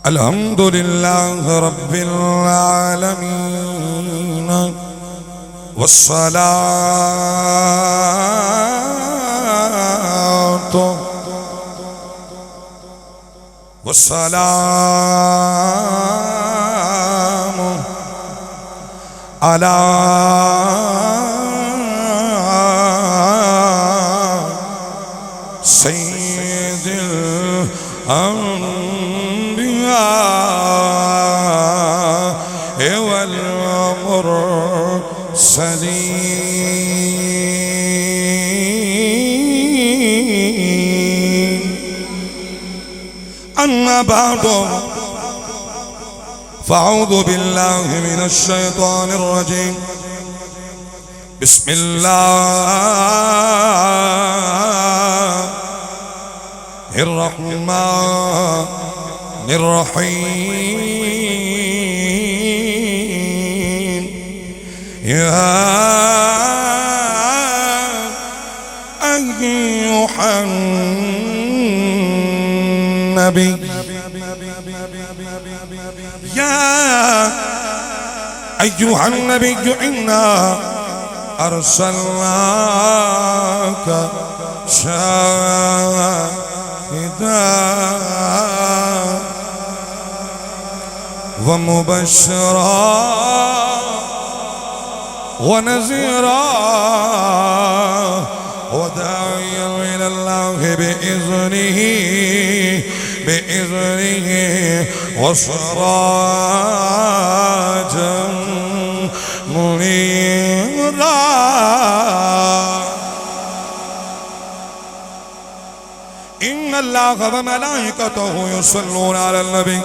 الحمد لله رب العالمين والسلام على سيد الأنبياء والمرسلين أما بعد فأعوذ بالله من الشيطان الرجيم بسم الله الرحمن الرحيم يا أيها النبي إنا أرسلناك شاهدا ومبشرا ونذيرا وداعيا إلى الله بإذنه وسراجا منيرا إن الله وملائكته يصلون على النبي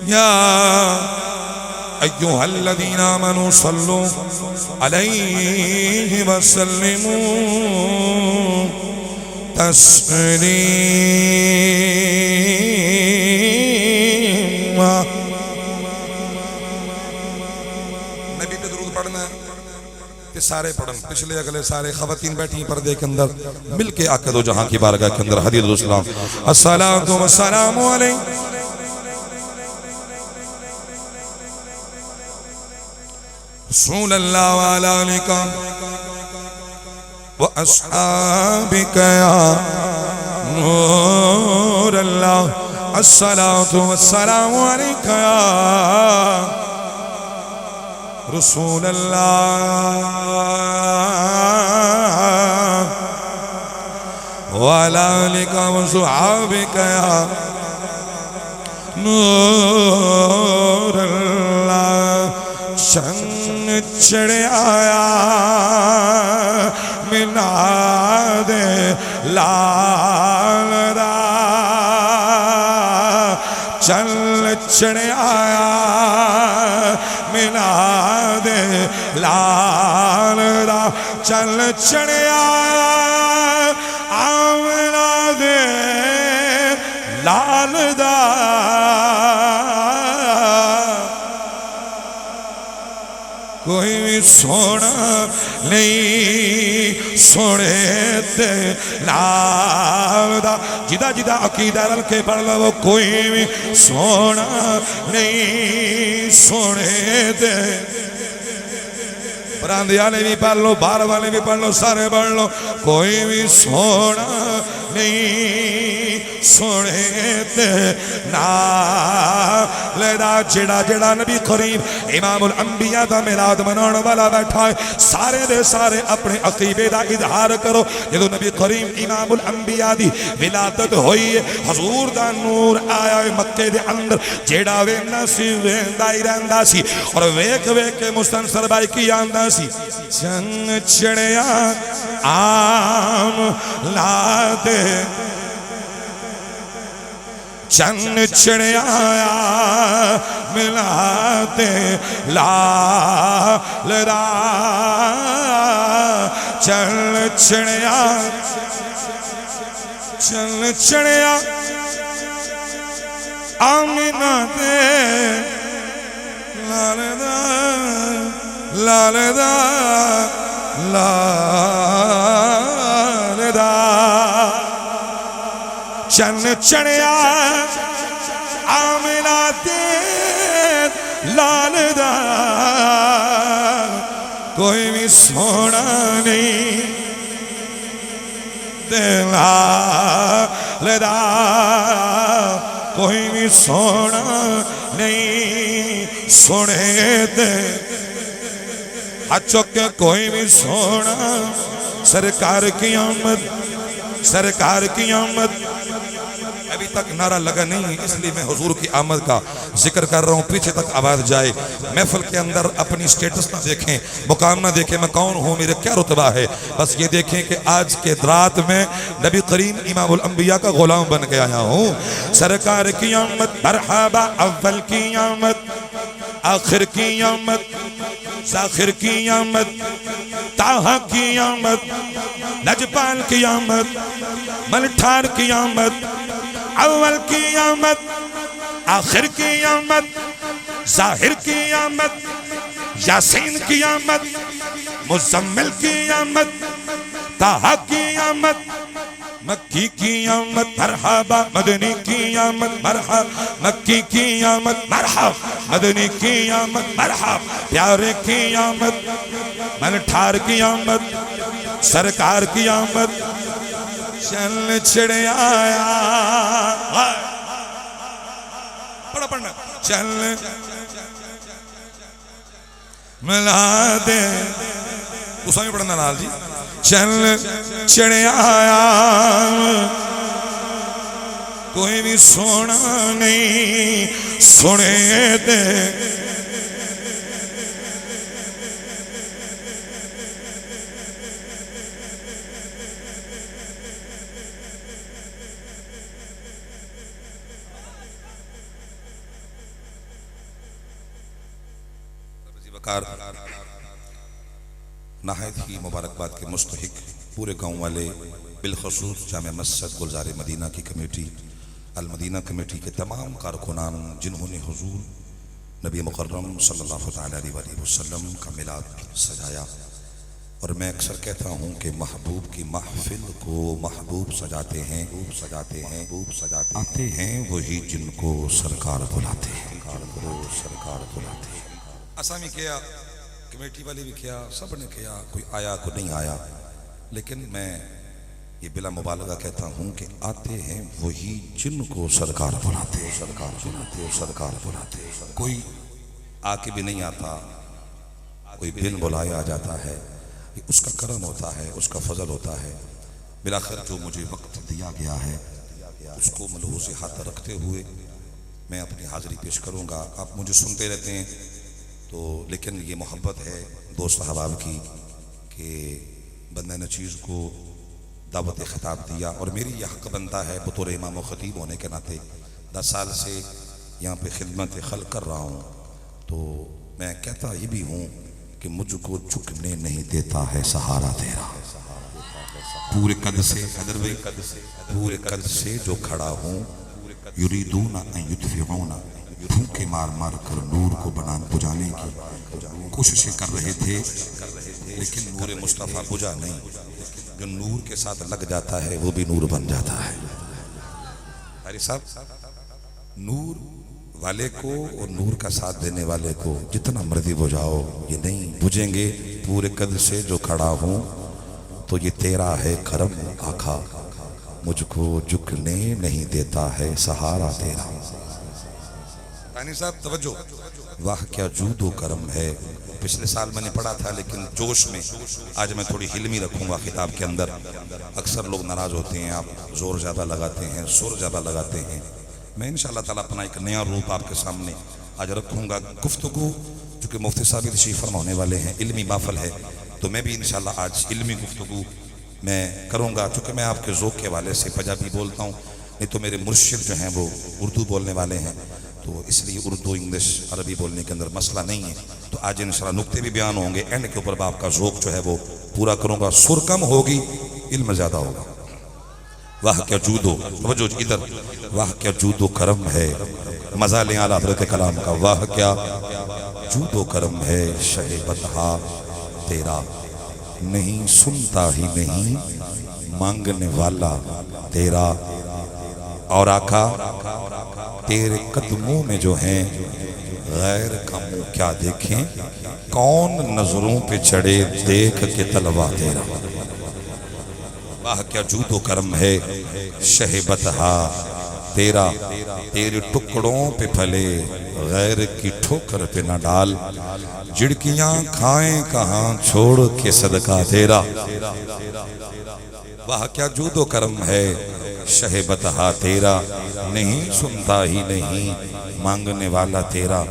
يا أيها الذين آمنوا صلوا عليه وسلموا تسليما نبی پہ درود پڑھنا ہے کہ سارے پڑھن پچھلے اگلے سارے خواتین بیٹھی پردے کے اندر مل کے آقا دو جہاں کی بارگاہ کے اندر حدیث السلام الصلاۃ والسلام علیہ رسول اللہ وعلى آلك وأصحابك يا نور الله الصلاة والسلام عليك يا رسول الله وعلى آلك وصحابك يا نور الله چڑھ آیا مناد لال دا چل چڑھ آیا مناد لال دا چل چڑھ آیا مناد لال دا کوئی بھی سونا نہیں سونے تے لال دا جدا جدا عقیدہ رل کے پڑھ لو کوئی بھی سونا نہیں سونے تے براندی والے بھی پڑھ لو باہر والے بھی پڑھ لو سارے پڑھ لو کوئی بھی سونا نہیں سونے تے نال دا جڑا جڑا نبی کریم امام الانبیاء دا میلاد مناؤن والا بیٹھا ہے سارے دے سارے اپنے عقیدے دا اظہار کرو جدو نبی کریم امام الانبیاء دی ولادت ہوئی ہے حضور دا نور آیا ہے مکے دے اندر جڑا ویندا سی ویندا ہی رہندا سی اور ویکھ ویکھ کے مستنصر بھائی کی آندا سی چن چڑھیا آم لادے چن چڑھیا ملاتے لال دا چل چڑھیا آمینہ دے لال دا لال دا لال دا چن چڑیا آمنہ دے لال دا کوئی بھی سونا نہیں دے لال دا کوئی بھی سونا نہیں سونے دے اچھو کہ کوئی بھی سونا سرکار کی آمد سرکار کی آمد ابھی تک نعرہ لگا نہیں اس لیے میں حضور کی آمد کا ذکر کر رہا ہوں پیچھے تک آواز جائے محفل کے اندر اپنی سٹیٹس نہ دیکھیں مقام نہ دیکھیں میں کون ہوں میرے کیا رتبہ ہے بس یہ دیکھیں کہ آج کے رات میں نبی کریم امام الانبیاء کا غلام بن کے آیا ہوں سرکار کی آمد مرحبا اول کی آمد آخر کی آمد ذاخر کی آمد تاہا کی آمد لجپال کی آمد ملٹھار کی آمد اول کی آمد آخر کی آمد ظاہر کی آمد یاسین کی آمد مزمل کی آمد طٰہٰ کی آمد مکی کی آمد مرحبا مدنی کی آمد مرحبا مکی کی آمد مرحبا مدنی کی آمد مرحبا پیارے کی آمد ملٹھار کی آمد سرکار کی آمد چل چڑے آیا پڑھنا چل ملا دے اس میں پڑھنا لال جی چل چڑے آیا کوئی بھی سونا نہیں سنے دے نہایت ہی مبارکباد کے مستحق پورے گاؤں والے بالخصوص جامع مسجد گلزار مدینہ کی کمیٹی المدینہ کمیٹی کے تمام کارکنان جنہوں نے حضور نبی مکرم صلی اللہ علیہ وآلہ وسلم کا میلاد سجایا اور میں اکثر کہتا ہوں کہ محبوب کی محفل کو محبوب سجاتے ہیں آتے ہیں وہی جن کو سرکار بلاتے ہیں اسامی کیا کمیٹی والے بھی کیا سب نے کیا کوئی آیا کوئی نہیں آیا لیکن میں یہ بلا مبالغہ کہتا ہوں کہ آتے ہیں وہی جن کو سرکار بلاتے کوئی آ کے بھی نہیں آتا کوئی بن بلائے آ جاتا ہے اس کا کرم ہوتا ہے اس کا فضل ہوتا ہے بلاخر جو مجھے وقت دیا گیا ہے اس کو ملحوظ ہاتھ رکھتے ہوئے میں اپنی حاضری پیش کروں گا آپ مجھے سنتے رہتے ہیں تو لیکن یہ محبت ہے دوست احباب کی کہ بندہ نچیز کو دعوت خطاب دیا اور میری یہ حق بنتا ہے بطور امام و خطیب ہونے کے ناطے 10 سال سے یہاں پہ خدمت خلق کر رہا ہوں تو میں کہتا یہ بھی ہوں کہ مجھ کو جھکنے نہیں دیتا ہے سہارا تیرا پورے قد سے جو کھڑا ہوں یریدون ان یطفئون پھونکے مار مار کر نور کو بجانے کی کوششیں کر رہے تھے لیکن نور مصطفیٰ بجھا نہیں جو نور کے ساتھ لگ جاتا ہے وہ بھی نور بن جاتا ہے حاری صاحب نور والے کو اور نور کا ساتھ دینے والے کو جتنا مرضی بجھاؤ یہ نہیں بجھیں گے پورے قد سے جو کھڑا ہوں تو یہ تیرا ہے کرم آقا مجھ کو جھکنے نہیں دیتا ہے سہارا تیرا رانی صاحب توجہ واہ کیا جود و کرم ہے پچھلے سال میں نے پڑھا تھا لیکن جوش میں آج میں تھوڑی حلمی رکھوں گا خطاب کے اندر اکثر لوگ ناراض ہوتے ہیں آپ زور زیادہ لگاتے ہیں سر زیادہ لگاتے ہیں میں انشاءاللہ تعالیٰ اپنا ایک نیا روپ آپ کے سامنے آج رکھوں گا گفتگو چونکہ مفتی صاحب تشریف فرما ہونے والے ہیں علمی محفل ہے تو میں بھی انشاءاللہ آج علمی گفتگو میں کروں گا چونکہ میں آپ کے ذوق کے والے سے پنجابی بولتا ہوں نہیں تو میرے مرشد جو ہیں وہ اردو بولنے والے ہیں تو اس لیے اردو انگلش عربی بولنے کے اندر مسئلہ نہیں ہے تو آج انشاءاللہ نکتے بھی بیان ہوں گے اینڈ کے اوپر آپ کا ذوق جو ہے وہ پورا کروں گا سر کم ہوگی علم زیادہ ہوگا واہ کیا جود و توجہ ادھر واہ کیا جود و کرم ہے مزہ لیں اعلیٰ حضرت کلام کا واہ کیا جود و کرم ہے شہ بطحا تیرا نہیں سنتا ہی نہیں مانگنے والا تیرا اور آقا تیرے قدموں میں جو ہیں غیر کا منہ کیا دیکھیں، کون نظروں پہ چڑھے دیکھ کے طلبہ تیرا، واہ کیا جود و کرم ہے شہ بطحا تیرا، تیرے ٹکڑوں پہ پھلے غیر کی ٹھوکر پہ نہ ڈال، جھڑکیاں کھائیں کہاں چھوڑ کے صدقہ تیرا، واہ کیا جود و کرم ہے شہ بطحا تیرا، نہیں سنتا ہی نہیں مانگنے والا تیرا۔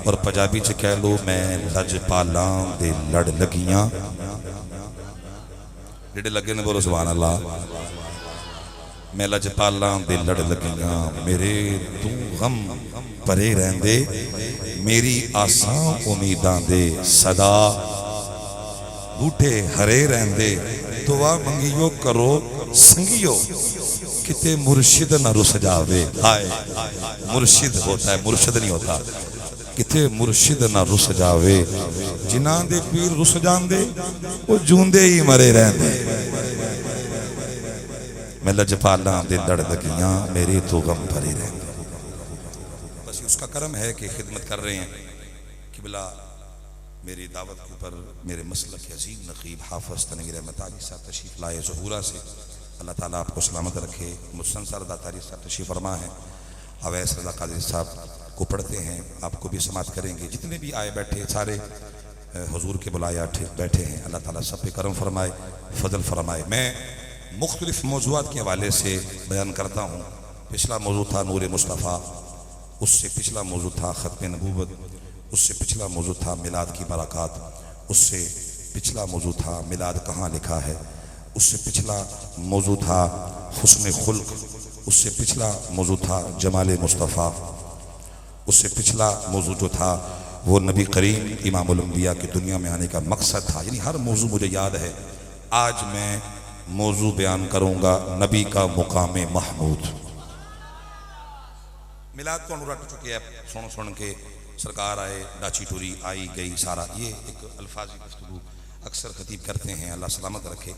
اور پنجابی چ کہہ لو میں لج پالاں دے لڑ لگیاں، جڑے لگے نے بولو سبحان اللہ، میں لج پالاں دے لڑ لگیاں، میرے تو غم پرے رہندے، میری آساں امیداں دے صدا بوٹے ہرے رہندے، دعا منگیو کرو سنگیو کتے مرشد نہ رس جاوے، ہائے مرشد ہوتا ہے مرشد نہیں ہوتا، کتے مرشد نہ رس جاوے، جنہاں دے پیر رس جان دے وہ جوندے ہی مرے رہندے، میں لجپالاں دے لڑ لگیاں میری تو غم بھرے رہندے۔ بس اس کا کرم ہے کہ خدمت کر رہے ہیں قبلہ میری دعوت کے اوپر میرے مسلک عظیم نقیب حافظ تنگی رحمت علی صاحب تشریف لائے ظہورہ سے، اللہ تعالیٰ آپ کو سلامت رکھے۔ مستنصر رضا تاری صاحب تشریف فرما ہے، اویس رضا قادری صاحب کو پڑھتے ہیں، آپ کو بھی سماعت کریں گے، جتنے بھی آئے بیٹھے سارے حضور کے بلایا بیٹھے ہیں، اللہ تعالیٰ سب پہ کرم فرمائے فضل فرمائے۔ میں مختلف موضوعات کے حوالے سے بیان کرتا ہوں، پچھلا موضوع تھا نور مصطفیٰ، اس سے پچھلا موضوع تھا ختم نبوت، اس سے پچھلا موضوع تھا میلاد کی برکات، اس سے پچھلا موضوع تھا میلاد کہاں لکھا ہے، اس سے پچھلا موضوع تھا حسن خلق، اس سے پچھلا موضوع تھا جمال مصطفیٰ، اس سے پچھلا موضوع جو تھا وہ نبی کریم امام الانبیاء کی دنیا میں آنے کا مقصد تھا، یعنی ہر موضوع مجھے یاد ہے۔ آج میں موضوع بیان کروں گا نبی کا مقام محمود۔ میلاد تو انہوں رٹ چکے ہیں سن کے، سرکار آئے، ڈاچی ٹوری آئی گئی سارا، یہ ایک الفاظی گفتگو اکثر خطیب کرتے ہیں، اللہ سلامت رکھے،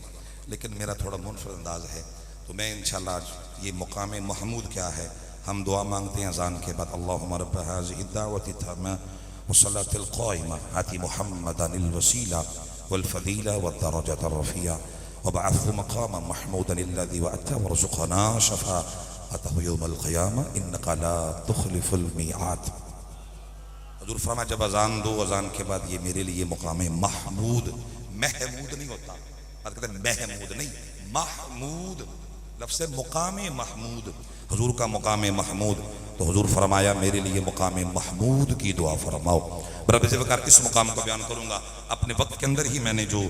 لیکن میرا تھوڑا منفرد انداز ہے، تو میں انشاءاللہ آج یہ مقام محمود کیا ہے ہم دعا مانگتے ہیں اذان کے بعد۔ اللہم رب هذه الدعوة التامة والصلاة القائمة آت محمدا الوسيلة والفضيلة والدرجة الرفيعة وابعثه مقاما محمودا الذي وعدته وارزقنا شفاعته يوم القيامة إنك لا تخلف الميعاد۔ حضور فرما جب اذان دو، اذان کے بعد یہ میرے لیے مقام محمود، محمود نہیں ہوتا، بات کہتے ہیں محمود نہیں، محمود لفظ مقام محمود، حضور کا مقام محمود، تو حضور فرمایا میرے لیے مقام محمود کی دعا فرماؤ۔ برابر ذکر اس مقام کو بیان کروں گا، اپنے وقت کے اندر ہی میں نے جو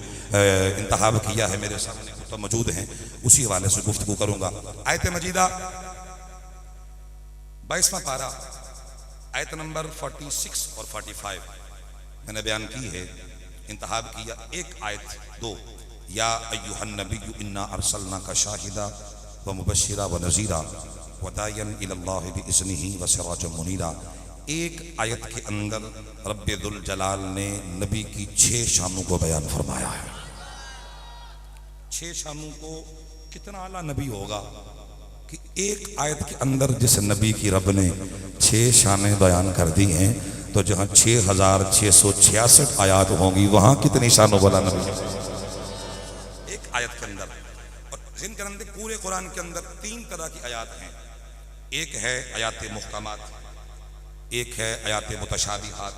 انتخاب کیا ہے میرے سامنے تو موجود ہیں، اسی حوالے سے گفتگو کروں گا۔ آیت مجیدہ 22واں پارہ آیت نمبر 46 اور 45 میں نے بیان کی ہے، انتخاب کیا ایک آیت دو، یا ایہا النبی انا ارسلناک شاہدا ومبشرا ونذیرا وداعیا الی اللہ باذنہ وسراجا منیرا۔ ایک آیت کے اندر رب ذوالجلال نے نبی کی 6 شانوں کو بیان فرمایا ہے۔ 6 شانوں کو کتنا اعلیٰ نبی ہوگا کہ ایک آیت کے اندر جس نبی کی رب نے 6 شانیں بیان کر دی ہیں، تو جہاں 6666 آیات ہوں گی وہاں کتنی شانوں والا نبی ایک آیت کے اندر۔ اور ذہن کے اندر پورے قرآن کے اندر 3 طرح کی آیات ہیں، ایک ہے آیات محکمات، ایک ہے آیات متشابہات،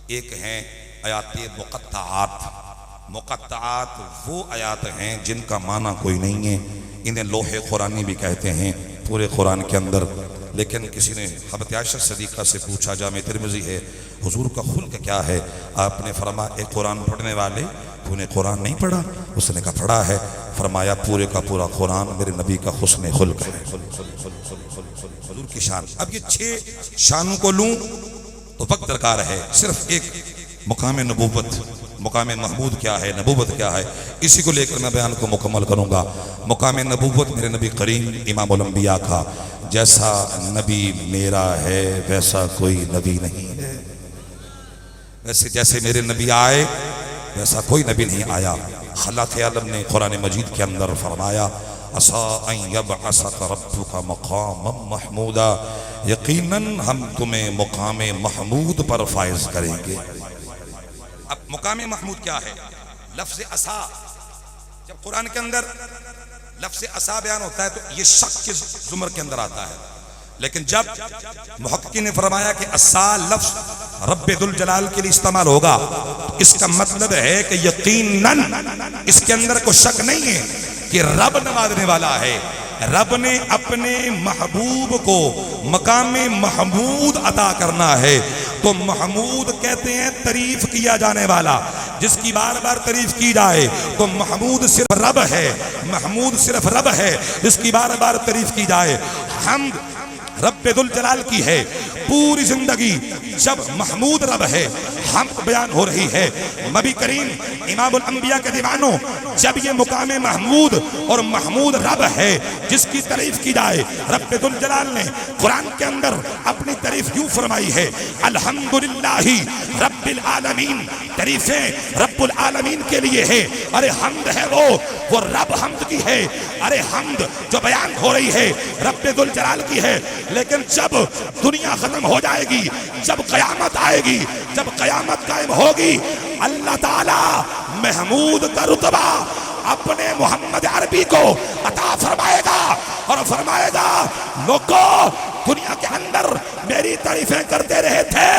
ایک ہے آیات مقطعات۔ مقطعات وہ آیات ہیں جن کا معنی کوئی نہیں ہے، انہیں لوح قرآنی بھی کہتے ہیں پورے قرآن کے اندر۔ لیکن کسی نے حضرت عائشہ صدیقہ سے پوچھا، جامع ترمذی ہے، حضور کا خلق کیا ہے؟ آپ نے فرمایا اے قرآن پڑھنے والے، تو نے قرآن نہیں پڑھا؟ اس نے کہا پڑھا ہے۔ فرمایا پورے کا پورا قرآن میرے نبی کا حسن خلق ہے، حضور کی شان۔ اب یہ 6 شانوں کو لوں تو وقت درکار ہے، صرف ایک مقام نبوت، مقام محمود کیا ہے، نبوت کیا ہے، اسی کو لے کر میں بیان کو مکمل کروں گا۔ مقام نبوت میرے نبی کریم امام الانبیاء کا، جیسا نبی میرا ہے ویسا کوئی نبی نہیں ہے، ویسے جیسے میرے نبی آئے ویسا کوئی نبی نہیں آیا۔ خالق عالم نے قرآن مجید کے اندر فرمایا عسى ان يبعثك ربك مقاما محمودا، یقیناً ہم تمہیں مقام محمود پر فائز کریں گے۔ اب مقام محمود کیا ہے؟ لفظ عصا، جب قرآن کے اندر لفظ عصا بیان ہوتا ہے تو یہ شک کے زمر کے اندر آتا ہے، لیکن جب محققین نے فرمایا کہ عصا لفظ رب ذوالجلال کے لیے استعمال ہوگا تو اس کا مطلب ہے کہ یقیناً اس کے اندر کوئی شک نہیں ہے کہ رب نوازنے والا ہے، رب نے اپنے محبوب کو مقام محمود عطا کرنا ہے۔ تو محمود کہتے ہیں تعریف کیا جانے والا، جس کی بار بار تعریف کی جائے، تو محمود صرف رب ہے، محمود صرف رب ہے جس کی بار بار تعریف کی جائے۔ حمد رب ذوالجلال کی ہے، پوری زندگی جب محمود رب ہے حمد بیان ہو رہی ہے۔ نبی کریم امام الانبیاء کے دیوانوں، جب یہ مقام محمود اور محمود رب ہے جس کی تعریف کی جائے، رب ذوالجلال نے قرآن کے اندر اپنی تعریف یوں فرمائی ہے، الحمدللہ رب العالمین، تعریفیں رب العالمین کے لیے ہے۔ ارے حمد ہے وہ رب حمد کی ہے، ارے حمد جو بیان ہو رہی ہے رب ذوالجلال کی ہے، لیکن جب دنیا ختم ہو جائے گی، جب قیامت آئے گی، جب قیامت قائم ہوگی، اللہ تعالیٰ محمود کا رتبہ اپنے محمد عربی کو عطا فرمائے گا اور فرمائے گا، لوگو دنیا کے اندر میری تعریفیں کرتے رہے تھے،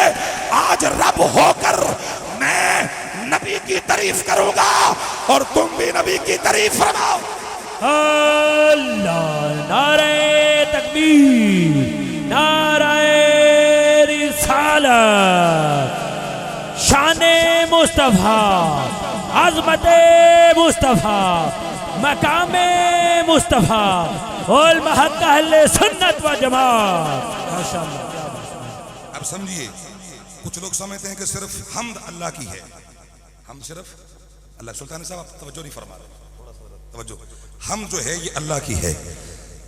آج رب ہو کر میں نبی کی تعریف کروں گا اور تم بھی نبی کی تعریف فرماؤ۔ اللہ، نعرہ تکبیر، نعرہ رسالت، شان مصطفیٰ، عظمت مصطفیٰ، مقام مصطفیٰ، والمحق اہل سنت و جماعت۔ ماشاءاللہ۔ اب سمجھئے، کچھ لوگ سمجھتے ہیں کہ صرف حمد اللہ کی ہے، ہم صرف اللہ، سلطان صاحب آپ توجہ نہیں فرما رہے، توجہ، ہم جو ہے یہ اللہ کی ہے،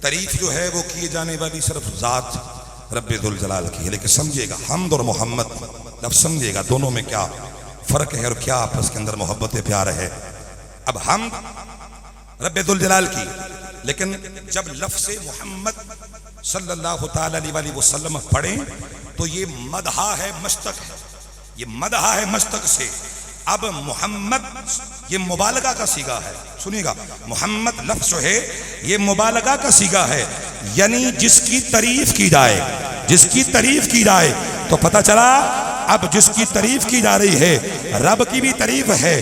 تعریف جو ہے وہ کیے جانے والی صرف ذات رب ذوالجلال کی ہے، لیکن سمجھئے گا حمد اور محمد لفظ سمجھئے گا دونوں میں کیا فرق ہے اور کیا آپس کے اندر محبت پیار ہے۔ اب حمد رب ذوالجلال کی، لیکن جب لفظ محمد صلی اللہ تعالیٰ علیہ وسلم پڑھیں تو یہ مدحہ ہے مشتق ہے، یہ مدحہ ہے مشتق سے۔ اب محمد یہ مبالغہ کا صیغہ ہے، سنیے گا، محمد لفظ جو ہے یہ مبالغہ کا صیغہ ہے، یعنی جس کی تعریف کی جائے، جس کی تعریف کی جائے، تو پتہ چلا اب جس کی تعریف کی جا رہی ہے رب کی بھی تعریف ہے،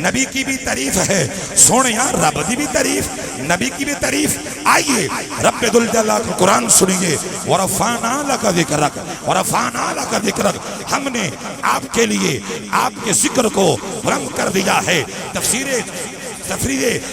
نبی کی بھی تعریف ہے، سوڑیاں رب کی بھی تعریف، نبی کی بھی تعریف۔ آئیے رب ذوالجلال کا قرآن سنیے، وَرَفَعْنَا لَكَ ذِكْرَكَ وَرَفَعْنَا لَكَ ذِكْرَكَ، ہم نے آپ کے لیے آپ کے ذکر کو بلند کر دیا ہے۔ تفسیر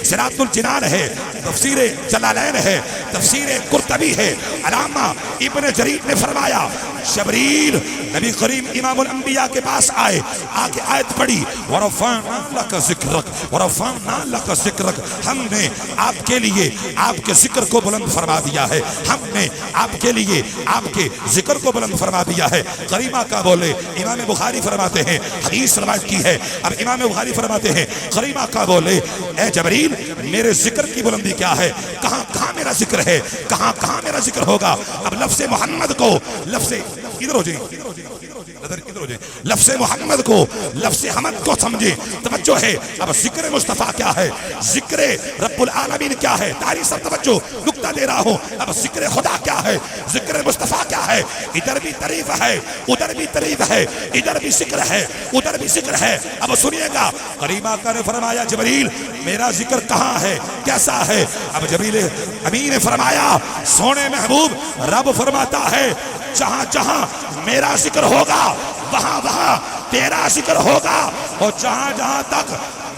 صراط الجنان ہے، تفسیر جلالین ہے، تفسیر قرطبی ہے، علامہ ابن جریر نے فرمایا جبریل نبی کریم امام الانبیاء کے پاس آئے، آگے آیت پڑھی وَرَفَعْنَا لَكَ ذِكْرَكَ وَرَفَعْنَا لَكَ ذِكْرَكَ، ہم نے آپ کے لیے آپ کے ذکر کو بلند فرما دیا ہے، ہم نے آپ کے لیے آپ کے ذکر کو بلند فرما دیا ہے۔ کریمہ کا بولے، امام بخاری فرماتے ہیں، حدیث روایت کی ہے، اب امام بخاری فرماتے ہیں کریمہ کا بولے، اے جبریل میرے ذکر کی بلندی کیا ہے، کہاں کہاں میرا ذکر ہے، کہاں کہاں میرا ذکر ہوگا۔ اب لفظ محمد کو، لفظ ادھر ہو جائیں، ادھر ہو جائیں، لفظ محمد کو، لفظ حمد کو سمجھیں، توجہ ہے۔ اب ذکر مصطفیٰ کیا ہے، ذکر رب العالمین کیا ہے، تاریخ سب توجہ، نکتہ دے رہا ہوں۔ اب ذکر خدا کیا ہے، ذکر مصطفیٰ کیا ہے، ادھر بھی تعریف ہے، ادھر بھی تعریف ہے، ادھر بھی ذکر ہے، ادھر بھی ذکر ہے۔ اب سنیے گا، کریمہ کا نے فرمایا جبریل میرا ذکر کہاں ہے، کیسا ہے۔ اب جبریل امین نے فرمایا سونے محبوب رب فرماتا ہے جہاں جہاں میرا ذکر ہوگا وہاں وہاں تیرا ذکر ہوگا، اور جہاں جہاں تک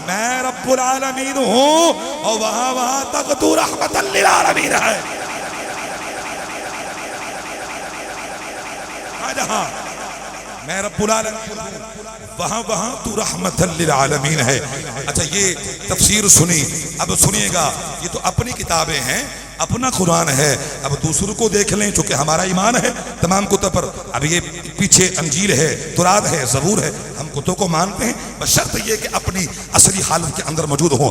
میں رب العالمین ہوں اور وہاں وہاں تک تو رحمت للعالمین ہے۔ جہاں میں رب العالمین ہوں وہاں وہاں تو رحمت للعالمین ہے۔ اچھا یہ تفسیر سنی، اب سنیے گا، یہ تو اپنی کتابیں ہیں، اپنا قرآن ہے، اب دوسروں کو دیکھ لیں چونکہ ہمارا ایمان ہے تمام کتب پر۔ اب یہ پیچھے انجیل ہے، تورات ہے، زبور ہے، ہم کتب کو مانتے ہیں، بس شرط یہ کہ اپنی اصلی حالت کے اندر موجود ہوں۔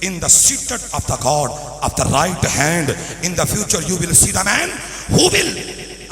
in the seated of the God of the right hand, in the future you will see the man who will,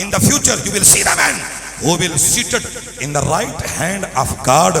in the future you will see the man who will seated in the right hand of God,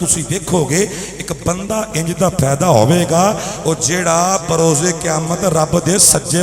ਤੁਸੀਂ ਵੇਖੋਗੇ ਇੱਕ ਬੰਦਾ ਇੰਜ ਦਾ ਪੈਦਾ ਹੋਵੇਗਾ ਉਹ ਜਿਹੜਾ ਬਰੋਜ਼ੇ ਕਿਆਮਤ ਰੱਬ ਦੇ ਸੱਜੇ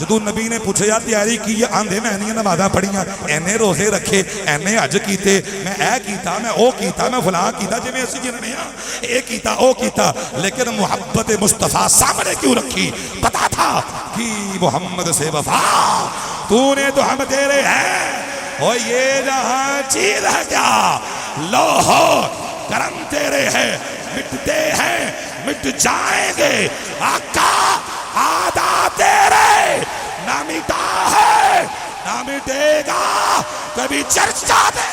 جدو نبی نے پوچھے یا تیاری کی آندے میں نہیں نمازاں پڑھیاں اینے روزے رکھے اینے حج کیتے میں اے کیتا میں او کیتا میں فلاں کیتا جی میں اسی جننے ہاں اے کیتا او کیتا لیکن محبت مصطفیٰ سامنے کیوں رکھی پتا تھا کہ محمد سے وفا تو نے تو ہم تیرے ہیں اور یہ جہاں چیز ہے کیا لوہو کرم تیرے ہیں مٹتے ہیں مٹ جائیں گے آقا آدھا تیرے نہ مٹا ہے نہ مٹے گا کبھی چرچا دے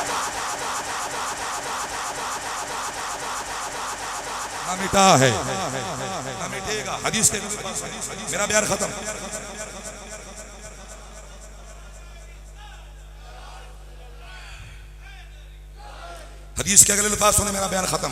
نہ مٹا ہے نہ مٹے گا حدیث کے میرا بیان ختم حدیث کے اگلے الفاظ سنے میرا بیان ختم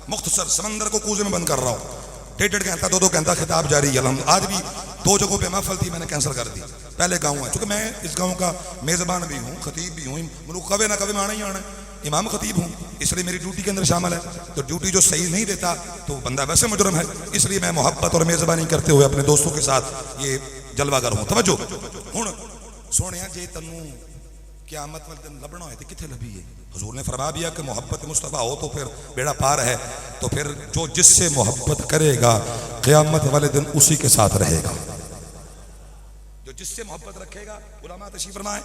مختصر سمندر کو کوزے میں بند کر رہا ہوں 1.5 گھنٹہ 2 گھنٹہ خطاب جاری ہے آج بھی 2 جگہوں پہ محفل تھی میں نے کینسل کر دی پہلے گاؤں ہے چونکہ میں اس گاؤں کا میزبان بھی ہوں خطیب بھی ہوں ملوک کبھی نہ کبھی میں آنا ہی آنا ہے امام خطیب ہوں اس لیے میری ڈیوٹی کے اندر شامل ہے تو ڈیوٹی جو صحیح نہیں دیتا تو بندہ ویسے مجرم ہے اس لیے میں محبت اور میزبانی کرتے ہوئے اپنے دوستوں کے ساتھ یہ جلوہ گر ہوں توجہ ہوں سونے جے تنوں قیامت والے دن لبنا ہے تو کتنے لبھی ہے حضور نے فرما دیا کہ محبت مصطفیٰ ہو تو پھر بیڑا پار ہے تو پھر جو جس سے محبت کرے گا قیامت والے دن اسی کے ساتھ رہے گا جو جس سے محبت رکھے گا علماء تشریف فرمائے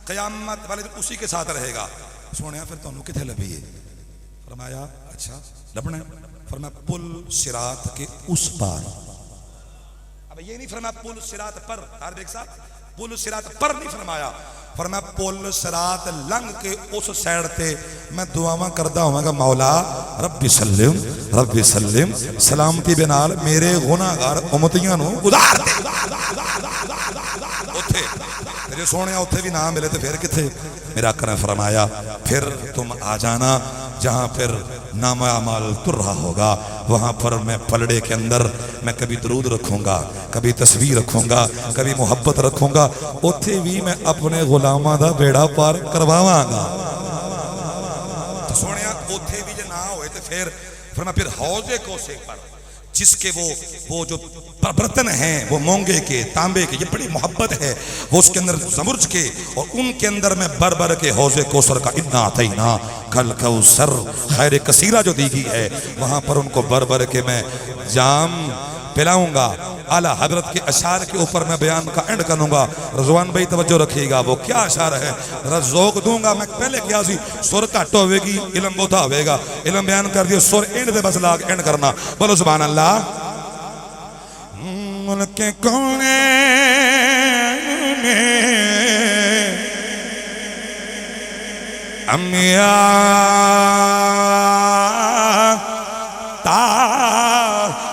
قیامت والے دن اسی کے ساتھ رہے گا سونے پھر تو کتنے لبھی ہے فرمایا اچھا لبنا ہے فرمایا پل صراط کے اس پار اب یہ نہیں فرمایا پل صراط پر ہر دیکھ صاحب پل صراط پر نہیں فرمایا فرمایا پل صراط لنگ کے اس سیڑ تے میں دعاواں کردہ ہوں گا مولا رب سلم سلامتی بنال میرے گناہگار امتیاں نو گزار دے اتھے میرے سونے اتھے بھی نام ملے تھے پھر کتھے میرا کرم فرمایا پھر تم آ جانا جہاں پھر نام اعمال تر رہا ہوگا وہاں پر میں پلڑے کے اندر میں کبھی درود رکھوں گا کبھی تصویر رکھوں گا کبھی محبت رکھوں گا اتھے بھی میں اپنے غلامہ دا بیڑا پار کرواواں گا تو سونے اتھے بھی جو نہ ہوئے تھے پھر حوض کوثر پر جس کے وہ جو برتن ہیں وہ مونگے کے تانبے کے یہ بڑی محبت ہے وہ اس کے اندر زمرج کے اور ان کے اندر میں بر کے حوض کوثر کا انا عطینا کل کوثر خیر کثیرہ جو دی گئی ہے وہاں پر ان کو بر کے میں جام پلاؤں گا اعلیٰ حضرت کے اشعار کے اوپر میں بیان کا اینڈ کروں گا رضوان بھائی توجہ رکھیے گا وہ کیا اشعار ہے رزوق دوں گا میں پہلے کیا سی سور کٹ ہوئے گی علم بوتا ہوئے گا علم بیان کر دیا سور اینڈ دے بس لاغ اینڈ کرنا بولو سبحان اللہ ملک کونے میں انبیاء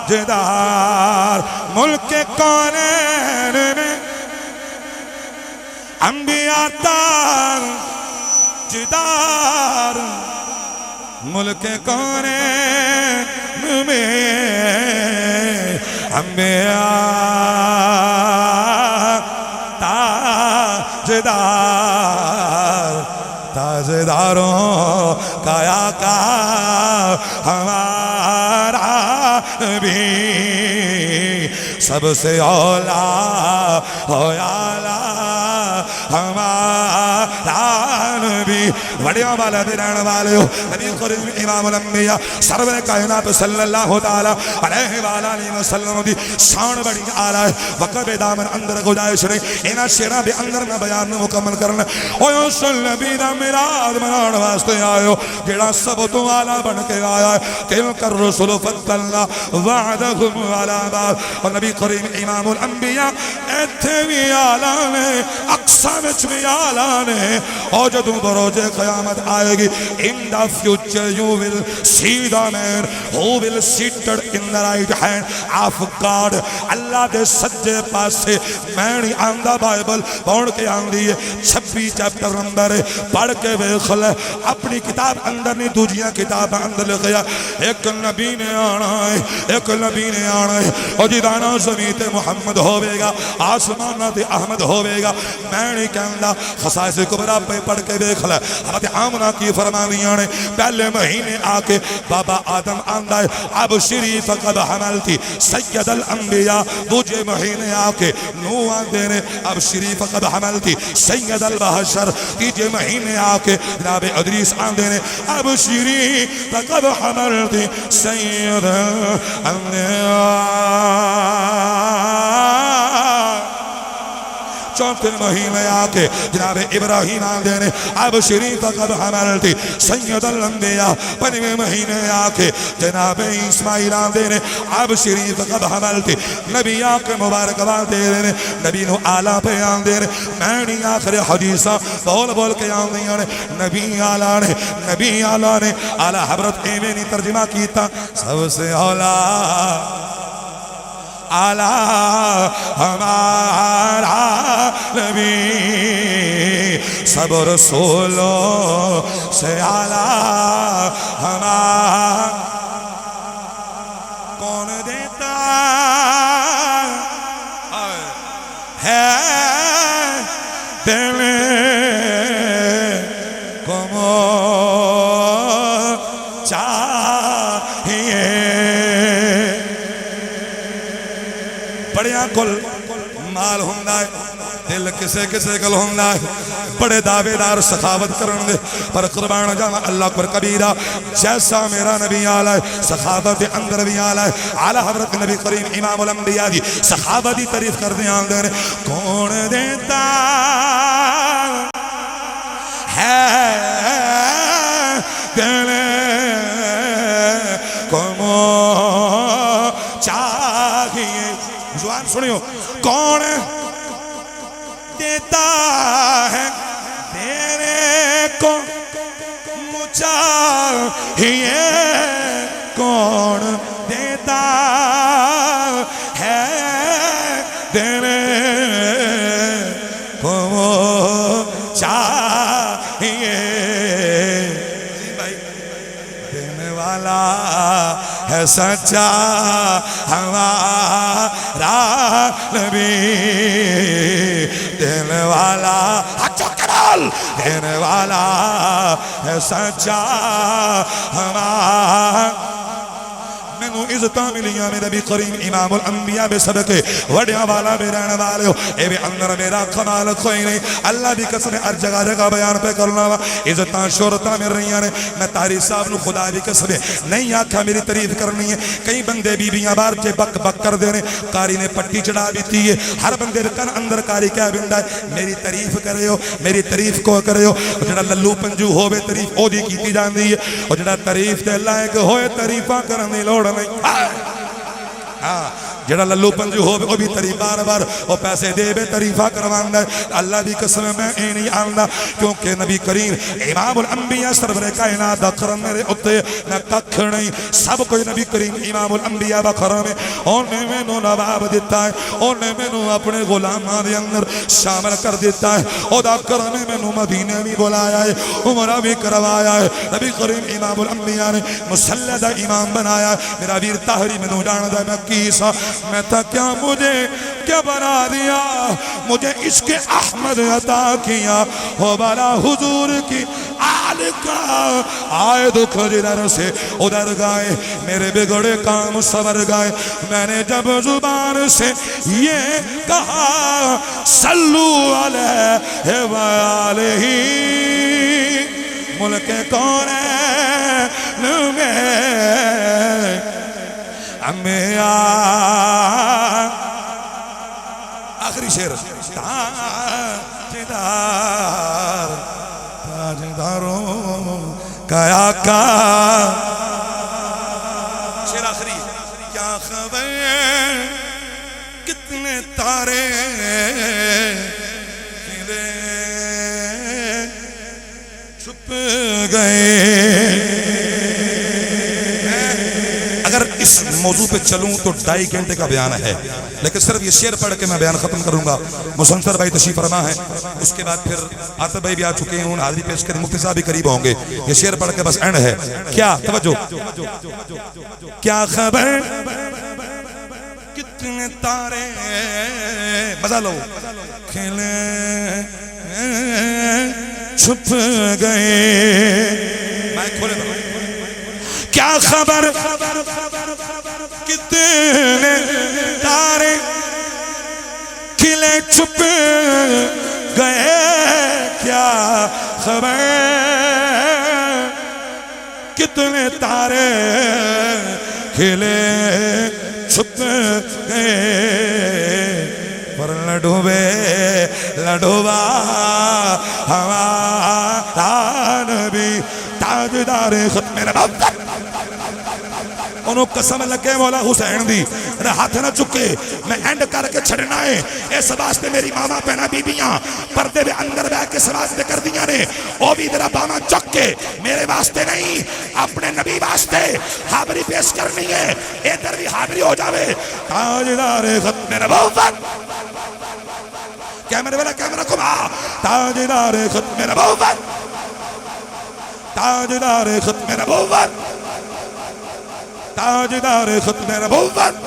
تاجدار ملک کونین میں انبیاء تاجدار ملک کونین میں انبیاء تاجداروں کا آقا ہمارا بھی سب سے اولا ہو اعلیٰ ہمارا نبی وڈیوں والا دینان والے ہو نبی قریب امام الانبیاء سرور کائنات صلی اللہ تعالی علیہ وآلہ وسلم دی شان بڑی آلہ ہے وقت دامن اندر گجائش نہیں اینا شیرہ بھی اندر میں بیان مکمل کرنا اوہ صلی نبی دا مراد منان واسطے آئے ہو جیڑا سب تو آلہ بن کے آیا ہے تلک الرسول فضلنا وعدہم علی بعض اور نبی قریب امام الانبیاء ایتھے بھی آلہ نے اقصہ وچ بھی آلہ نے اور جدوں بروج قیامت آئے گی in the future you will see the man who will seated in the right hand of God اللہ دے سجے پاس سے میں نہیں آندہ بائبل پڑھ کے آندھی ہے 26 چیپٹر نمبر پڑھ کے ویخل اپنی کتاب اندر نہیں دوجیاں کتاب اندر لکھیا ایک نبی نے آنا ہے ایک نبی نے آنا ہے اور جدانا زمین محمد ہوئے گا آسمانہ تے احمد ہوئے گا میں نہیں کہندہ خصائص کبرا پہ پڑھ کے ویخل حضرت آمنہ کی فرمانیاں نے پہلے مہینے آکے بابا آدم آندہ ہے اب شریف قد حملتی سید الانبیاء دوجے مہینے آکے نو آندے نے اب شریف قد حملتی سید البحشر تیجے مہینے آکے جناب ادریس آندے نے اب شریف قد حملتی سید الانبیاء چوتھے مہینے آکے جناب ابراہیم آندے نے اب شریف قد حملتی سید الانبیاء پنجویں مہینے آکے جناب اسماعیل آندے نے اب شریف قد حملتی نبی آکے مبارک آندے نے نبی نو آلہ پہ آندے نے مینی آخر حدیثہ بول بول کے آندے نے نبی آلہ نے آلہ حضرت ایمینی ترجمہ کیتا سب سے اولا آلہ ہمارا نبی سب رسولوں سے آلہ ہمارا کون دیتا ہے دل کو چاہیے بڑیا کل مال ہوندہ ہے دل کسے کسے کل ہوندہ ہے بڑے دعوے دار سخاوت کرن دے پر قربان جانا اللہ پر کبیرہ جیسا میرا نبی آلہ ہے سخاوت اندر بھی آلہ ہے آلہ حضرت نبی کریم امام الانبیاء دی سخاوتی تعریف کر دے آندے نے کون دیتا ہے دل کو چاہیے زبان سنیو کون دیتا ہے تیرے کو چاہیے کون دیتا ہے تیرے کو چاہیے دینے والا ہے سچا ہمارا نبی دینے والا دینے والا ہے سچا ہمارا مینو عزتاں ملیاں میں نبی کریم امام الانبیاء بے صدقے وڈیاں والا بے رہنے والے ہو اے بے اندر میرا کمال کوئی نہیں اللہ بھی قسم ہر جگہ جگہ بیان پہ کرنا وا عزتاں شہرتاں مل رہی ہیں میں تاری صاحب نو خدا بھی قسم نہیں آکھا میری تعریف کرنی ہے کئی بندے بیبیاں بار چے بک بک کر دینے قاری نے پٹی چڑھا دیتی ہے ہر بندے کن اندر قاری کیا بندا ہے میری تعریف کرے ہو میری تعریف کو کرے ہو جڑا للو پنجو ہوے تعریف او دی کیتی جاندی ہے اور جڑا تعریف تے لائق ہوئے تعریفاں کرن دی لوڑ جڑا للو پنجو ہو وہ بھی تری بار بار وہ پیسے دے بے تعریفہ کرواندہ ہے اللہ بھی قسم میں اے نہیں آندہ کیونکہ نبی کریم امام الانبیاء سرور کائنات دا کرم میرے اتے میں ککھ نہیں سب کوئی نبی کریم امام الانبیاء با کرم ہے انہیں میں نو نواب دیتا ہے انہیں میں نو اپنے غلامان دے اندر شامل کر دیتا ہے او دا کرم میں نو مدینہ بھی بلایا ہے عمرہ بھی کروایا ہے نبی کریم امام الانبیاء نے مسلدہ امام بنایا ہے میرا ویر تاہری میں نو جاندہ میں کیسا میں تھا کیا مجھے کیا بنا دیا مجھے عشق احمد عطا کیا ہو بالا حضور کی آل کا آئے دکھ جدھر سے ادھر گائے میرے بگڑے کام سور گائے میں نے جب زبان سے یہ کہا صلو علیہ وآلہ ملک کون میں آخری شعر تاجداروں کا آقا شعر آخری کیا خبر کتنے تارے چھپ گئے اگر اس موضوع پہ چلوں تو 2.5 گھنٹے کا بیان ہے لیکن صرف یہ شعر پڑھ کے میں بیان ختم کروں گا مسنصر بھائی تشریف فرما ہے اس کے بعد پھر آصف بھائی بھی آ چکے ہیں حاضری پیش کریں مفتی صاحب بھی قریب ہوں گے یہ شعر پڑھ کے بس اینڈ ہے کیا توجہ کیا خبر کتنے تارے مزہ لو کھلے چھپ گئے. میں کھولے کیا خبر کتنے تارے کھلے چھپ گئے, کیا خبر کتنے تارے کھلے چھپ گئے, پر نہ ڈوبے نہ ڈوبا ہمارا نبی تاجدار ختم نبوت. انہوں قسم لگے مولا حسین دی ہاتھ نہ چکے میں اینڈ کر کے چھڑنا ہے. اس واسطے میری ماما پہنا بیبیاں پردے میں اندر بیٹھ کے سواستے کر دیا نے, وہ بھی میرا باما چک کے میرے واسطے نہیں اپنے نبی واسطے حاضری پیش کرنی ہے. ادھر بھی حاضری ہو جاوے تاجدار ختم نبوت. کیمرے والا کیمرہ گھما. تاجدار ختم نبوت, تاجدار ختم نبوت, تاجدار ختم نبوت.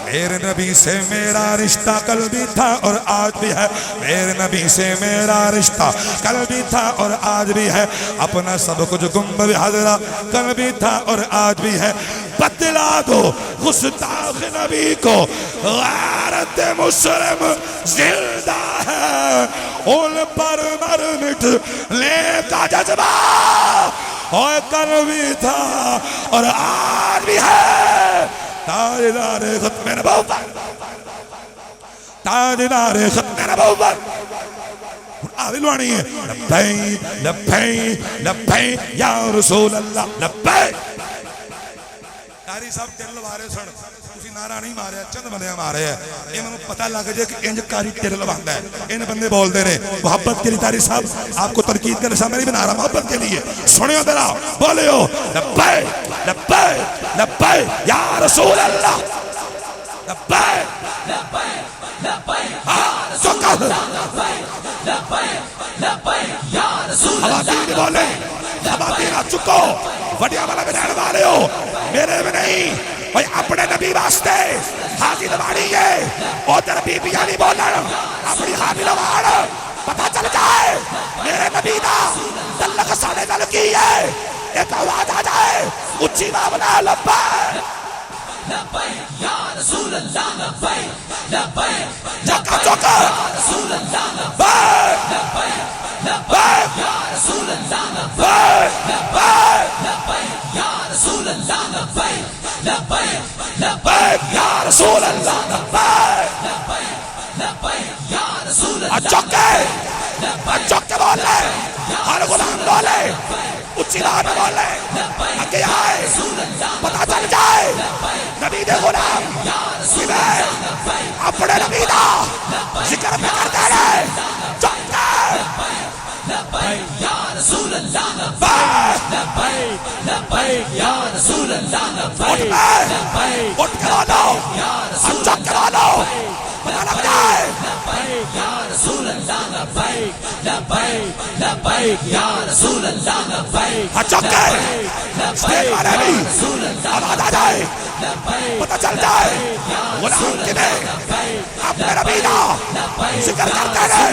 میرے نبی سے میرا رشتہ کل بھی تھا اور آج بھی ہے. میرے نبی سے میرا رشتہ کل بھی تھا اور آج بھی ہے. اپنا سب کچھ گنب حضرہ کل بھی تھا اور آج بھی ہے. بتلا دو گستاخ نبی کو غیرت مسلم زندہ ہے, ان پر مر مٹ لے کا جذبہ اور کل بھی تھا اور آج بھی ہے. تاجدار ختم نبوت, تاجدار ختم نبوت. آدھل وانی ہے لبیک لبیک لبیک یا رسول اللہ لبیک. قاری صاحب ٹل مارے سن تسی نعرہ نہیں مارے, چند بندے مارے ہیں. یہ منو پتہ لگ جائے کہ انج قاری ٹل لگاتا ہے. ان بندے بول دے رہے محبت کے لیے. قاری صاحب آپ کو تنقید کا نشان میں نہیں بنا رہا, محبت کے لیے سنیو ذرا بولے ہو لبیک لبیک لبیک یا رسول اللہ لبیک لبیک لبیک یا رسول اللہ. خواتین بولے, خواتین آ چکو, وڈیا والا میں رہنے والے ہو, میرے میں نہیں بھائی اپنے نبی واسطے حاضر دباڑی ہے. اور تیرے بی بی نہیں بولنا اپنی حاضر دباڑ پتہ چل جائے میرے نبی دا تلق ساڑے دل کی ہے. ایک آواز آ جائے اچھی بابنا لبیک لبیک یا رسول اللہ لبیک لبیک چکا چکا رسول اللہ لبیک لبیک لبیک یا رسول اللہ لبیک لبیک لبیک یا رسول اللہ لبیک لبیک لبیک یا رسول اللہ لبیک لبیک لبیک یا رسول اللہ. چکے بولے ہر غلام بولے اچھی بات بولے آگے آئے پتہ چل جائے نبی دے غلام اپنے نبی دا ذکر میں کرتے رہے. چکے لبیک یا رسول اللہ لبیک لبیک لبیک یا رسول اللہ لبیک لبیک اٹھ کے بولو چک کے بولو پتہ لگ جائے لبیک یا رسول اللہ لبیک لبیک لبیک یا رسول اللہ لبیک. چکے اسٹیج والے بھی آواز آ جائے پتہ چل جائے غلام کنے اپنے نبی دا ذکر کرتے رہے.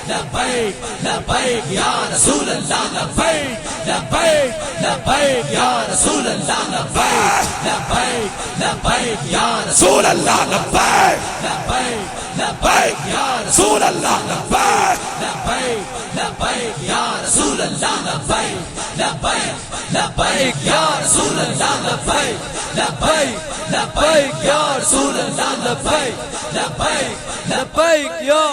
لبیک لبیک یا رسول اللہ لبیک لبیک لبیک یا رسول اللہ لبیک لبیک لبیک یا رسول اللہ لبیک لبیک لبیک یا رسول اللہ لبیک لبیک لبیک یا رسول اللہ لبیک لبیک لبیک یا رسول اللہ لبیک لبیک لبیک یا رسول اللہ لبیک لبیک لبیک یا